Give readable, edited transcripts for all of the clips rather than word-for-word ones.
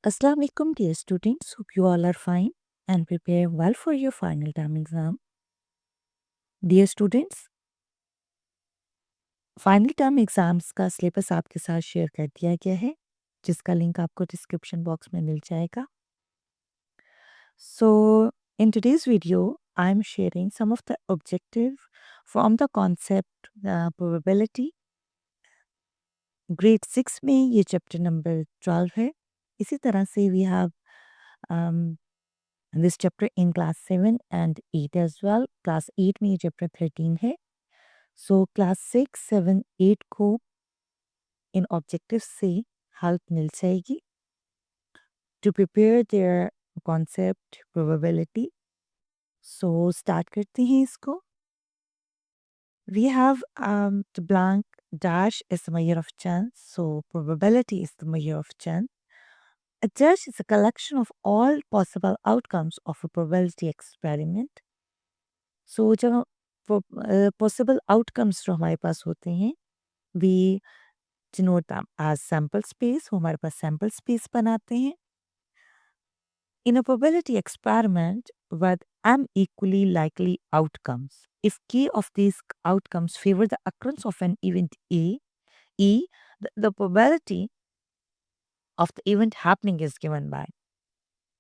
Assalamu alaikum, dear students. Hope you all are fine and prepare well for your final term exam. Dear students, final term exams का syllabus आपके साथ share कर दिया गया है, जिसका लिंक आपको डिस्क्रिप्शन बॉक्स में मिल जाएगा. So, in today's video, I'm sharing some of the objective from the concept probability. Grade 6 में ये चैप्टर नंबर 12 है. इसी तरह से we have this chapter in class 7 and 8 as well. Class 8 में ये chapter 13 है. So class 6, 7, 8 को इन objectives से help मिल जाएगी to prepare their concept probability. So start करते हैं इसको. We have the blank dash is the measure of chance. So probability is the measure of chance. A dash is a collection of all possible outcomes of a probability experiment. So जब possible outcomes जो हमारे पास होते हैं we denote them as sample space. वो हमारे पास sample space बनाते हैं. In a probability experiment with m equally likely outcomes, if k of these outcomes favor the occurrence of an event the probability of the event happening is given by.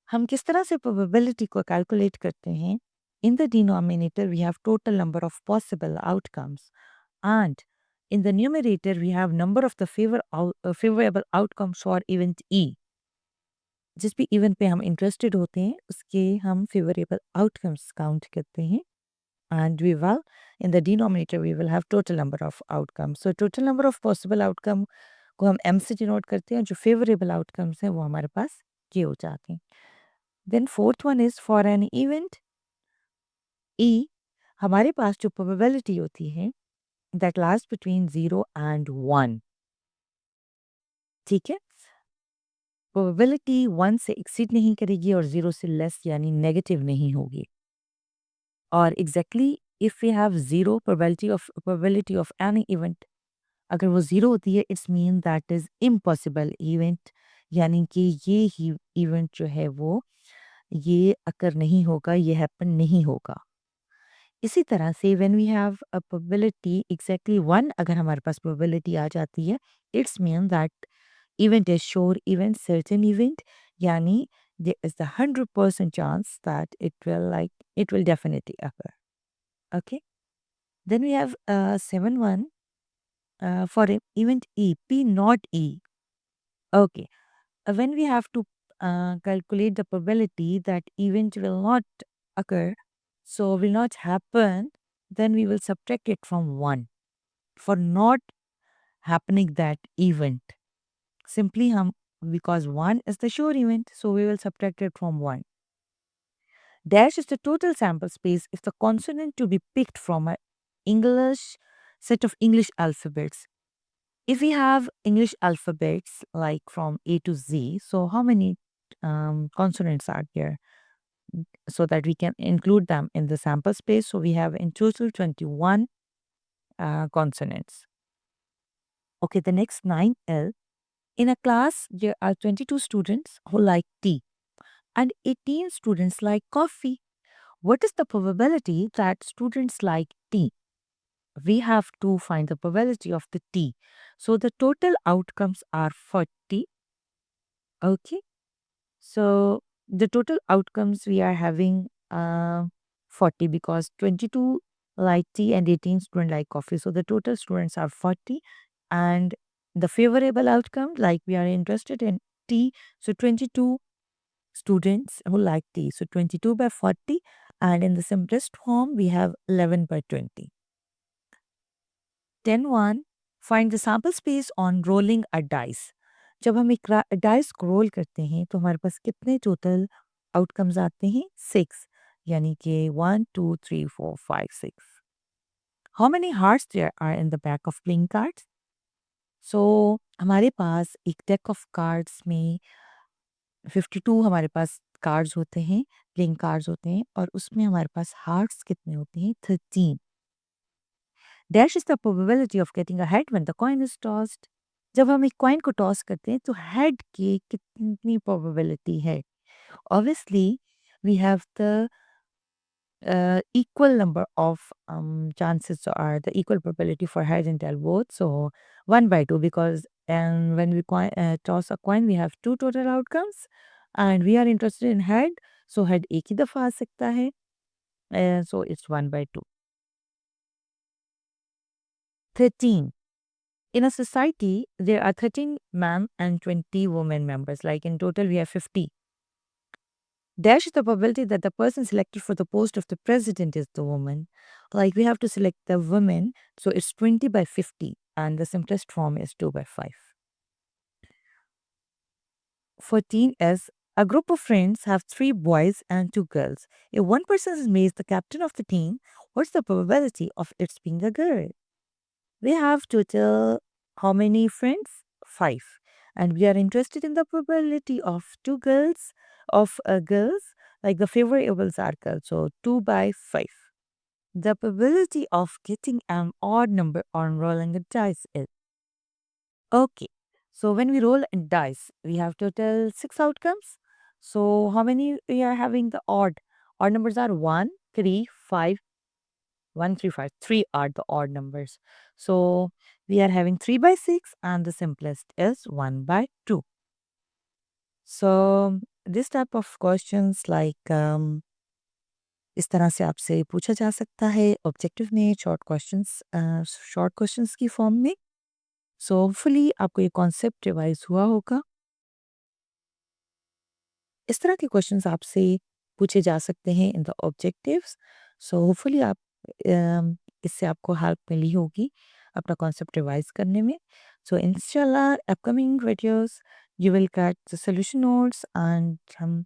हम किस तरह से probability को calculate करते हैं? In the denominator, we have total number of possible outcomes, and in the numerator, we have number of the favorable outcomes for event E. जिस भी event पे हम इंटरेस्टेड होते हैं, उसके हम फेवरेबल आउटकम्स काउंट करते हैं. And we will, in the denominator, we will have total number of outcomes. So total number of possible outcome को हम m से डिनोट करते हैं. जो फेवरेबल आउटकम्स हैं वो हमारे पास ये हो जाते हैं. Then fourth one is for an event E, हमारे पास जो प्रोबेबिलिटी होती है that lies between 0 and 1. ठीक है? प्रोबेबिलिटी 1 से एक्सीड नहीं करेगी और 0 से लेस यानी नेगेटिव नहीं होगी. और exactly if we have 0 probability of any event, अगर वो 0 होती है it's mean that is impossible event, यानी कि ये ही इवेंट जो है वो ये अकर नहीं होगा, ये हैपन नहीं होगा. इसी तरह से when we have a probability exactly 1, अगर हमारे पास प्रोबेबिलिटी आ जाती है it's mean that event is sure event, certain event, यानी there is the 100% chance that it will definitely occur. Okay. Then we have 7-1 for event E, P not E. Okay. When we have to calculate the probability that event will not occur, so will not happen, then we will subtract it from 1 for not happening that event. Simply because 1 is the sure event, so we will subtract it from 1. Dash is the total sample space if the consonant to be picked from a English set of English alphabets. If we have English alphabets like from A to Z, so how many consonants are there? So that we can include them in the sample space. So we have in total 21 consonants. Okay, the next 9L. In a class, there are 22 students who like tea and 18 students like coffee. What is the probability that students like tea? We have to find the probability of the tea. So the total outcomes are 40. Okay. So the total outcomes we are having 40 because 22 like tea and 18 student like coffee. So the total students are 40, and the favorable outcome, like we are interested in tea, so 22 students who like tea. So 22 by 40, and in the simplest form we have 11 by 20. 10-1, find the sample space on rolling a dice. जब हम एक dice को role करते हैं तो हमारे पास कितने total outcomes आते हैं? 6, यानी कि 1 2 3 4 5 6. How many hearts there are in the back of playing cards? So हमारे पास एक डेक ऑफ कार्ड्स में 52 हमारे पास कार्ड्स होते हैं, प्लेइंग कार्ड्स होते हैं, और उसमें हमारे पास हार्ट्स कितने होते हैं? 13. Dash is the probability of getting ahead when the coin is tossed. जब हम एक कॉइन को टॉस करते हैं तो हेड की कितनी प्रोबेबिलिटी है? Obviously we have the equal number of chances are the equal probability for head and tail both. So 1/2 because and when we toss a coin we have two total outcomes and we are interested in head. So head एक ही दफा आ सकता है. So it's 1/2. 13. In a society, there are 13 men and 20 women members. Like in total, we have 50. Dash is the probability that the person selected for the post of the president is the woman. Like we have to select the woman, so it's 20/50, and the simplest form is 2/5. 14 is a group of friends have three boys and two girls. If one person is made the captain of the team, what's the probability of it being a girl? We have total how many friends? Five. And we are interested in the probability of two girls, like the favoriables are girls. So 2/5. The probability of getting an odd number on rolling a dice is okay. So when we roll a dice, we have total six outcomes. So how many we are having the odd? Odd numbers are 1, 3, 5, 1, 3, 5. 3 are the odd numbers. So we are having 3/6 and the simplest is 1/2. So this type of questions like इस तरह से आपसे पूछा जा सकता है objective में short questions की फॉर्म में. सो होपफुली आपको ये कॉन्सेप्ट रिवाइज हुआ होगा. इस तरह के क्वेश्चंस आपसे पूछे जा सकते हैं in the objectives. So hopefully इससे आपको हेल्प मिली होगी अपना कॉन्सेप्ट रिवाइज करने में. सो इंशाल्लाह upcoming videos you will get the solution notes and हम